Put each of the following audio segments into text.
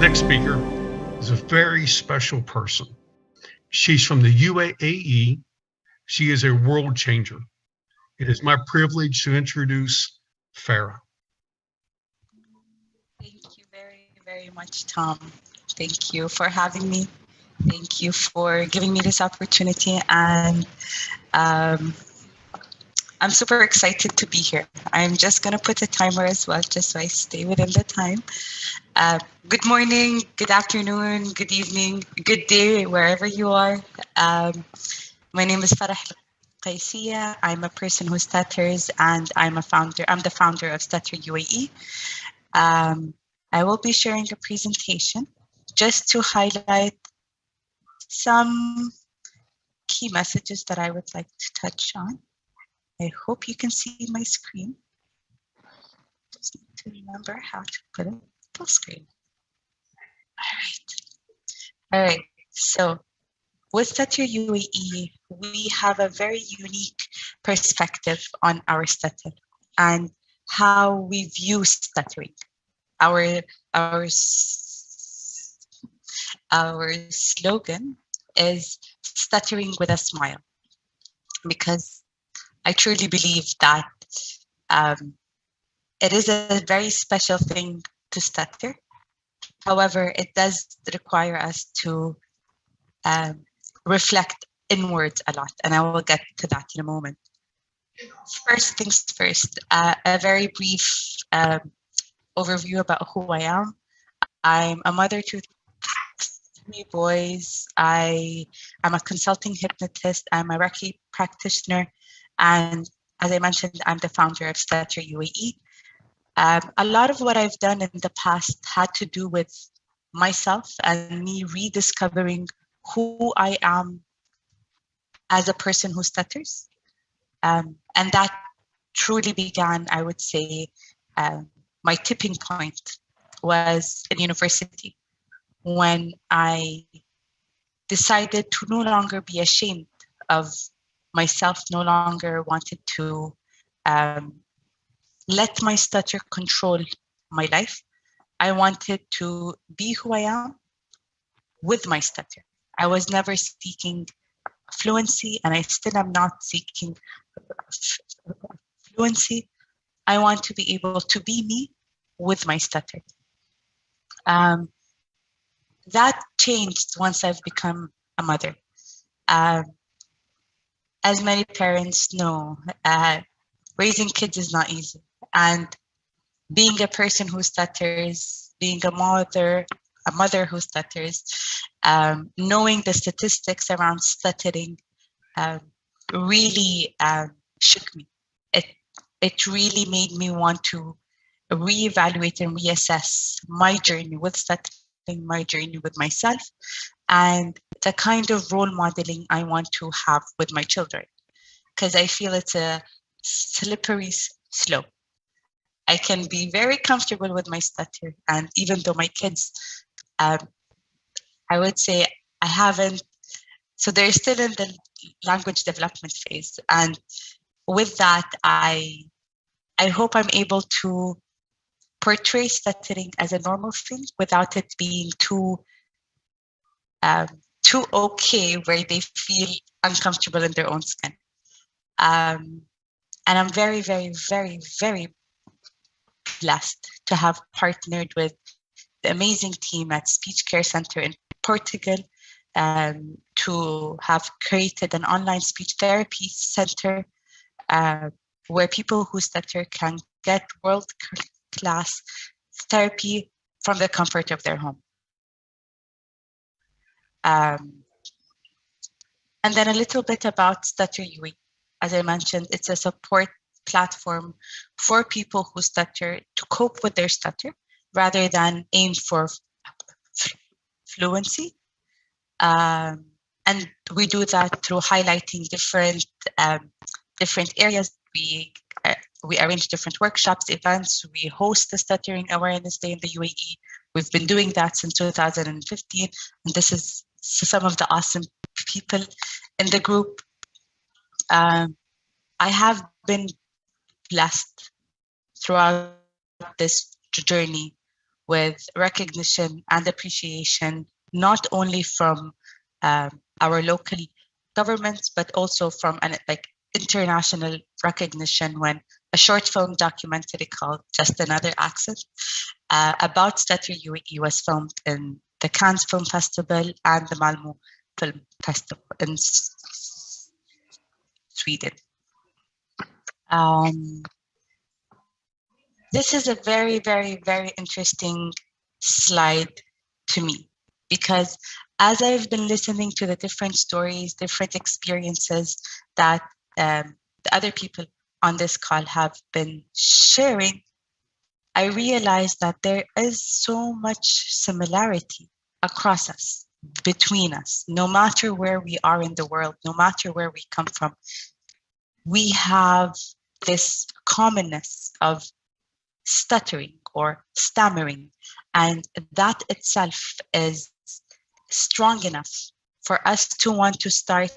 next speaker is a very special person. She's from the UAE. She is a world changer. It is my privilege to introduce FARAH. Thank you very, very much, Tom. Thank you for having me. Thank you for giving me this opportunity. And I'm super excited to be here. I'm just going to put a timer as well, just so I stay within the time. Good morning, good afternoon, good evening, good day, wherever you are. My name is FARAH. I'm a person who stutters, and I'm the founder of Stutter UAE. I will be sharing a presentation just to highlight some key messages that I would like to touch on. I hope you can see my screen. Just need to remember how to put it full screen. All right. So with Stutter UAE, we have a very unique perspective on our stutter and how we view stuttering. Our slogan is stuttering with a smile, because I truly believe that it is a very special thing to stutter. However, it does require us to reflect inwards a lot, and I will get to that in a moment. First things first, a very brief overview about who I am. I'm a mother to 3 boys. I am a consulting hypnotist. I'm a Reiki practitioner. And as I mentioned, I'm the founder of Stutter UAE. A lot of what I've done in the past had to do with myself and me rediscovering who I am as a person who stutters. And that truly began, I would say, my tipping point was in university, when I decided to no longer be ashamed of myself, no longer wanted to let my stutter control my life. I wanted to be who I am with my stutter. I was never seeking fluency, and I still am not seeking fluency. I want to be able to be me with my stutter. That changed once I've become a mother. As many parents know, raising kids is not easy. And being a person who stutters, being a mother who stutters, knowing the statistics around stuttering really shook me. It really made me want to reevaluate and reassess my journey with stuttering, my journey with myself, and the kind of role modeling I want to have with my children, because I feel it's a slippery slope. I can be very comfortable with my stutter, and even though my kids, I would say I haven't, so they're still in the language development phase. And with that, I hope I'm able to portray stuttering as a normal thing without it being too okay, where they feel uncomfortable in their own skin. And I'm very, very, very, very blessed to have partnered with the amazing team at Speech Care Center in Portugal, to have created an online speech therapy center where people who stutter can get world-class therapy from the comfort of their home. And then a little bit about Stutter UAE. As I mentioned, it's a support platform for people who stutter to cope with their stutter rather than aim for fluency. And we do that through highlighting different areas. We arrange different workshops, events. We host the Stuttering Awareness Day in the UAE. We've been doing that since 2015, and this is some of the awesome people in the group. I have been blessed throughout this journey with recognition and appreciation, not only from our local governments, but also from an international recognition when a short film documentary called Just Another Accent about Stutter UAE was filmed in the Cannes Film Festival and the Malmö Film Festival in Sweden. This is a very, very, very interesting slide to me, because as I've been listening to the different stories, different experiences that the other people on this call have been sharing, I realized that there is so much similarity across us, between us, no matter where we are in the world, no matter where we come from. We have this commonness of stuttering or stammering, and that itself is strong enough for us to want to start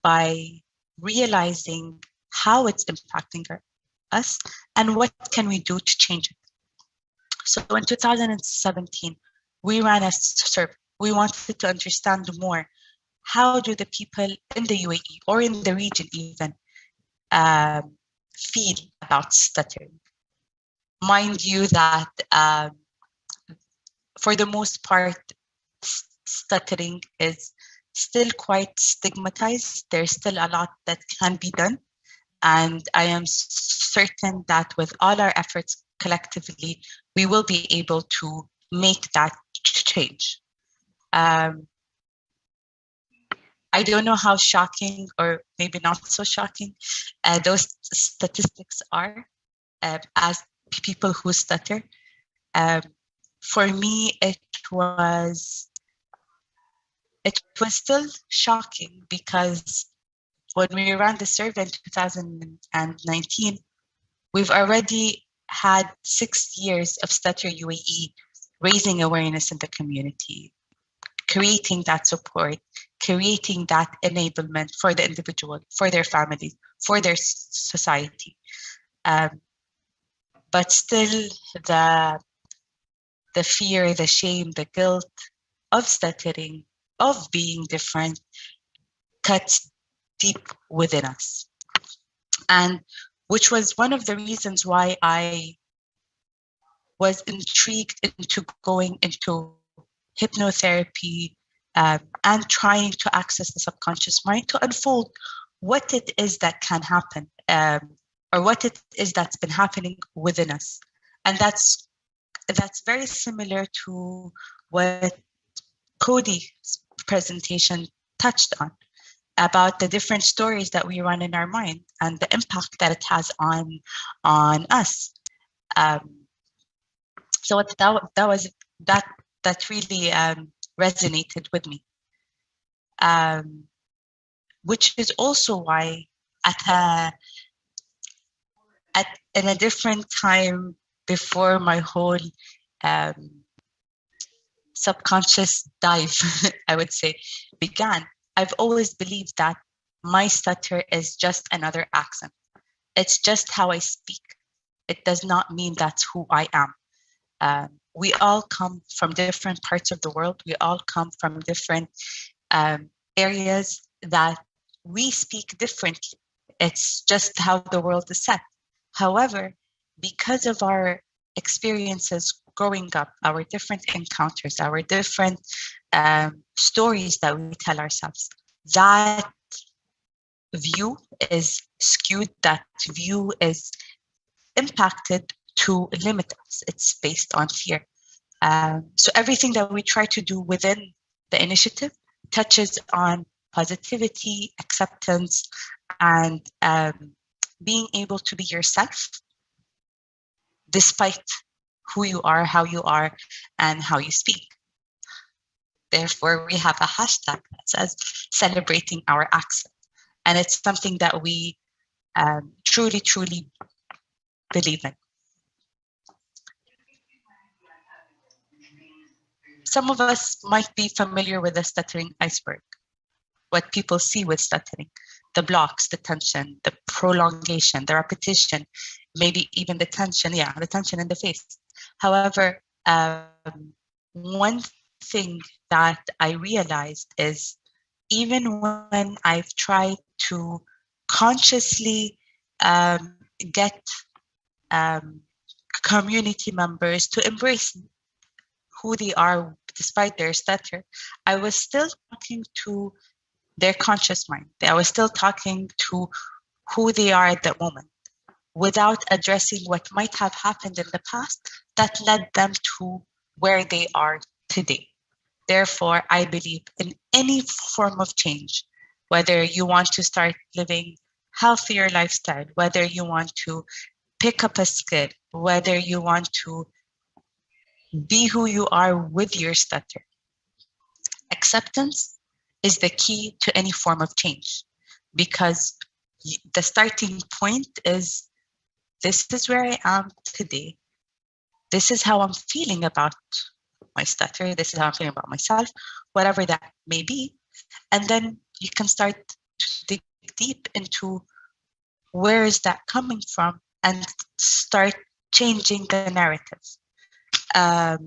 by realizing how it's impacting us and what can we do to change it. So in 2017, we ran a survey. We wanted to understand more, how do the people in the UAE or in the region even feel about stuttering? Mind you that for the most part, stuttering is still quite stigmatized. There's still a lot that can be done. And I am certain that with all our efforts collectively, we will be able to make that change. I don't know how shocking or maybe not so shocking those statistics are as people who stutter. For me, it was still shocking, because when we ran the survey in 2019, we've already had 6 years of Stutter UAE raising awareness in the community, creating that support, creating that enablement for the individual, for their families, for their society. But still, the fear, the shame, the guilt of stuttering, of being different, cuts deep within us. And which was one of the reasons why I was intrigued into going into hypnotherapy and trying to access the subconscious mind to unfold what it is that can happen, or what it is that's been happening within us. And that's very similar to what Cody's presentation touched on, about the different stories that we run in our mind and the impact that it has on us. So that really resonated with me, which is also why in a different time before my whole subconscious dive, I would say, began, I've always believed that my stutter is just another accent. It's just how I speak. It does not mean that's who I am. We all come from different parts of the world. We all come from different areas that we speak differently. It's just how the world is set. However, because of our experiences growing up, our different encounters, our different stories that we tell ourselves, that view is skewed, that view is impacted to limit us. It's based on fear. So everything that we try to do within the initiative touches on positivity, acceptance, and being able to be yourself despite who you are, how you are, and how you speak. Therefore, we have a hashtag that says celebrating our accent. And it's something that we truly, truly believe in. Some of us might be familiar with the stuttering iceberg, what people see with stuttering, the blocks, the tension, the prolongation, the repetition, maybe even the tension in the face. However, One thing that I realized is even when I've tried to consciously get community members to embrace who they are despite their stutter, I was still talking to their conscious mind. I was still talking to who they are at that moment without addressing what might have happened in the past that led them to where they are today. Therefore, I believe in any form of change, whether you want to start living healthier lifestyle, whether you want to pick up a skill, whether you want to be who you are with your stutter. Acceptance is the key to any form of change, because the starting point is, this is where I am today. This is how I'm feeling about my stutter. This is how I'm feeling about myself, whatever that may be. And then you can start to dig deep into where is that coming from and start changing the narrative. A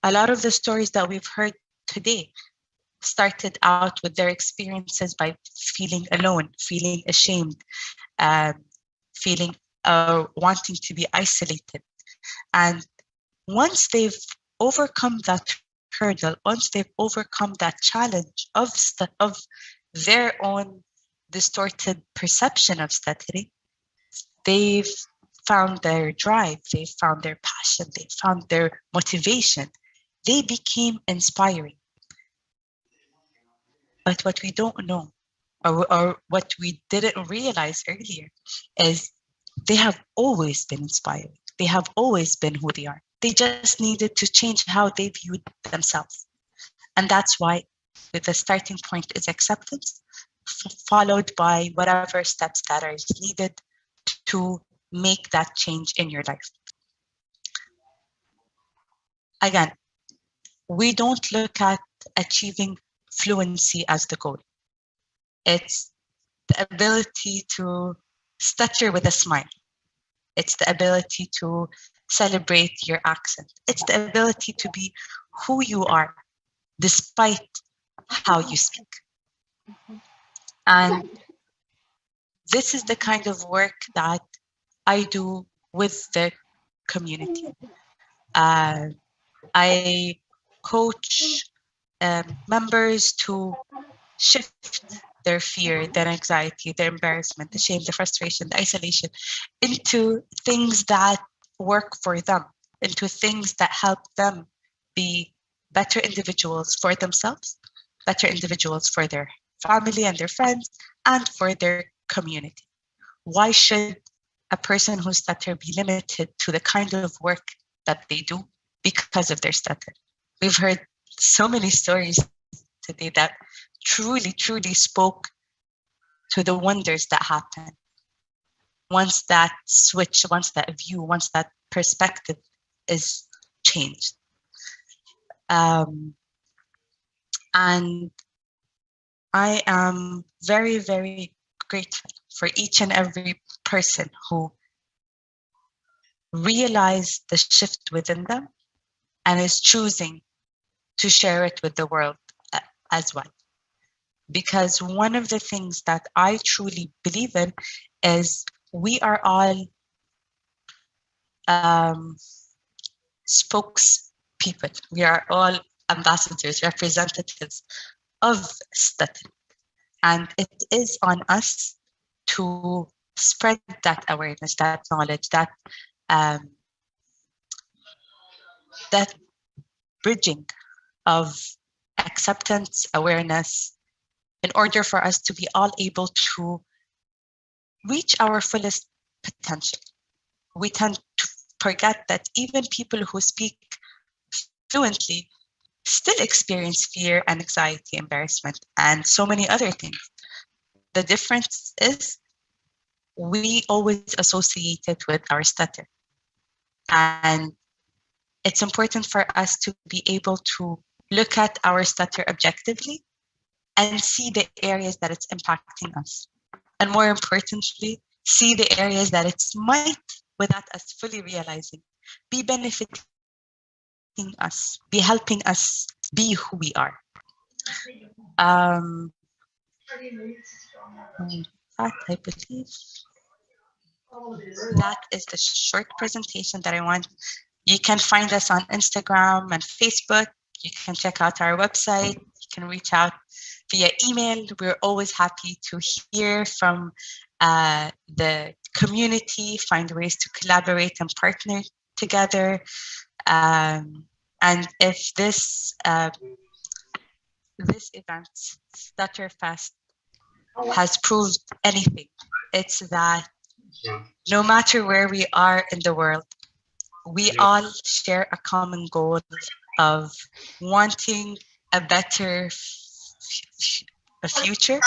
lot of the stories that we've heard today started out with their experiences by feeling alone, feeling ashamed, feeling wanting to be isolated. And once they've overcome that hurdle, once they've overcome that challenge of their own distorted perception of stuttering, they've found their drive, they found their passion, they found their motivation. They became inspiring. But what we don't know, or what we didn't realize earlier, is they have always been inspiring. They have always been who they are. They just needed to change how they viewed themselves. And that's why the starting point is acceptance, followed by whatever steps that are needed to make that change in your life. Again, we don't look at achieving fluency as the goal. It's the ability to stutter with a smile. It's the ability to celebrate your accent. It's the ability to be who you are despite how you speak. And this is the kind of work that I do with the community. I coach members to shift their fear, their anxiety, their embarrassment, the shame, the frustration, the isolation into things that work for them, into things that help them be better individuals for themselves, better individuals for their family and their friends, and for their community. Why should a person who stutters be limited to the kind of work that they do because of their stutter? We've heard so many stories today that truly, truly spoke to the wonders that happen once that switch, once that view, once that perspective is changed. And I am very, very grateful for each and every person who realized the shift within them and is choosing to share it with the world as well. Because one of the things that I truly believe in is we are all spokespeople. We are all ambassadors, representatives of stuttering. And it is on us to spread that awareness, that knowledge, that bridging of acceptance, awareness, in order for us to be all able to reach our fullest potential. We tend to forget that even people who speak fluently still experience fear and anxiety, embarrassment, and so many other things. The difference is we always associate it with our stutter. And it's important for us to be able to look at our stutter objectively and see the areas that it's impacting us. And more importantly, see the areas that it might, without us fully realizing, be benefiting be helping us be who we are. That, I believe that is the short presentation that I want. You can find us on Instagram and Facebook. You can check out our website. You can reach out via email. We're always happy to hear from the community, find ways to collaborate and partner together. And if this event, StutterFest, has proved anything, it's that no matter where we are in the world, we all share a common goal of wanting a better future,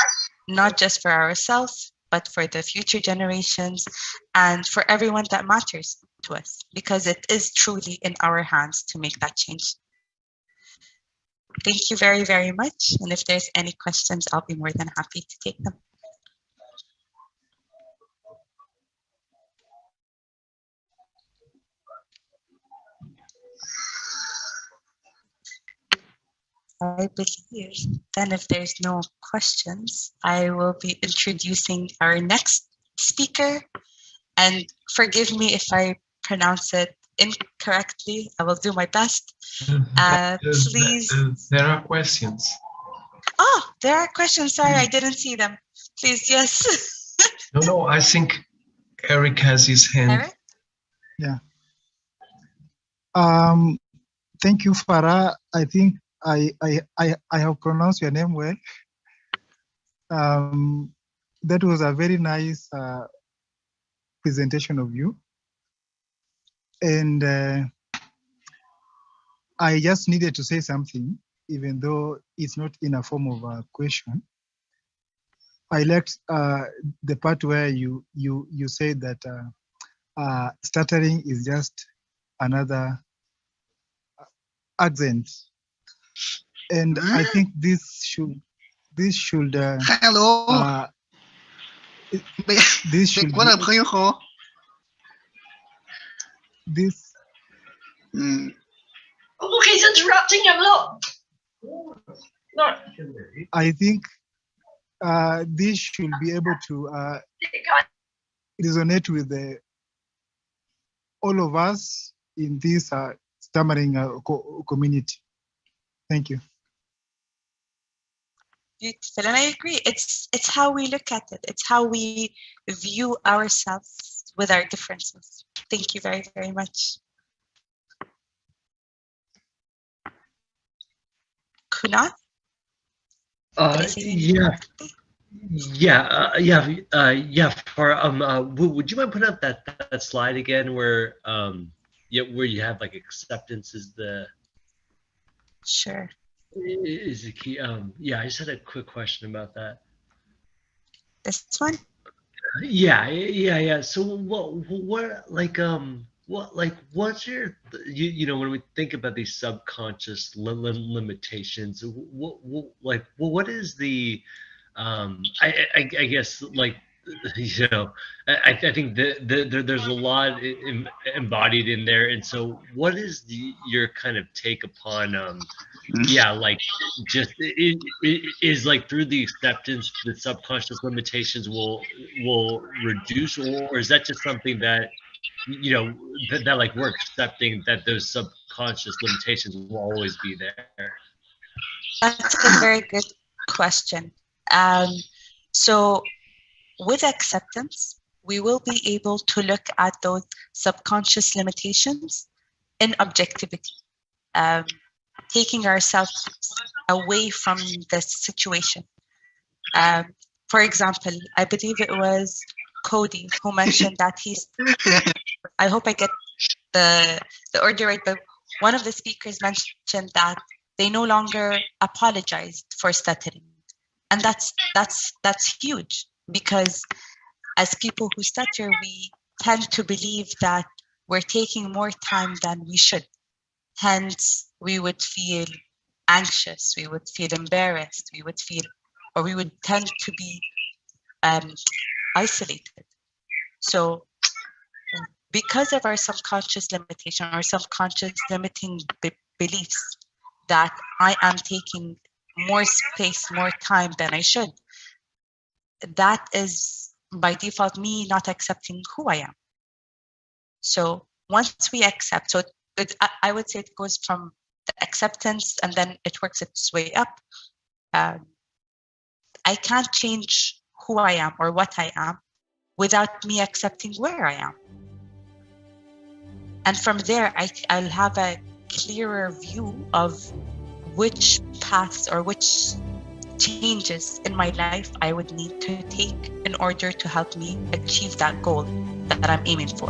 not just for ourselves, but for the future generations and for everyone that matters to us, because it is truly in our hands to make that change. Thank you very, very much. And if there's any questions, I'll be more than happy to take them. I believe then if there's no questions, I will be introducing our next speaker. And forgive me if I pronounce it incorrectly. I will do my best. Please. There are questions. Oh, there are questions. Sorry, I didn't see them. Please, yes. No, I think Eric has his hand. Eric? Yeah. Thank you, Farah. I think I have pronounced your name well. That was a very nice presentation of you. And I just needed to say something, even though it's not in a form of a question. I liked the part where you said that stuttering is just another accent, and I think this should Hello. This should be, this. Look, he's interrupting him. Look. No. I think this should be able to resonate with all of us in this stammering community. Thank you. Beautiful, and I agree. It's how we look at it. It's how we view ourselves with our differences. Thank you very, very much. Kunal? Would you mind putting up that slide again where where you have like acceptance is the Sure. Is the key. I just had a quick question about that. This one? Yeah. So what's your when we think about these subconscious limitations, what is the I guess I think there's a lot embodied in there, and so what is your kind of take upon just is through the acceptance the subconscious limitations will reduce, or is that just something that that we're accepting that those subconscious limitations will always be there? That's a very good question. So with acceptance, we will be able to look at those subconscious limitations in objectivity, taking ourselves away from the situation. For example, I believe it was Cody who mentioned that I hope I get the order right, but one of the speakers mentioned that they no longer apologized for stuttering. And that's huge, because as people who stutter, we tend to believe that we're taking more time than we should. Hence, we would feel anxious, we would feel embarrassed, we would tend to be isolated. So because of our subconscious limitation or subconscious limiting beliefs that I am taking more space, more time than I should, that is by default me not accepting who I am. So once we accept, so I would say it goes from the acceptance and then it works its way up. I can't change who I am or what I am without me accepting where I am. And from there, I'll have a clearer view of which paths or which changes in my life I would need to take in order to help me achieve that goal that I'm aiming for.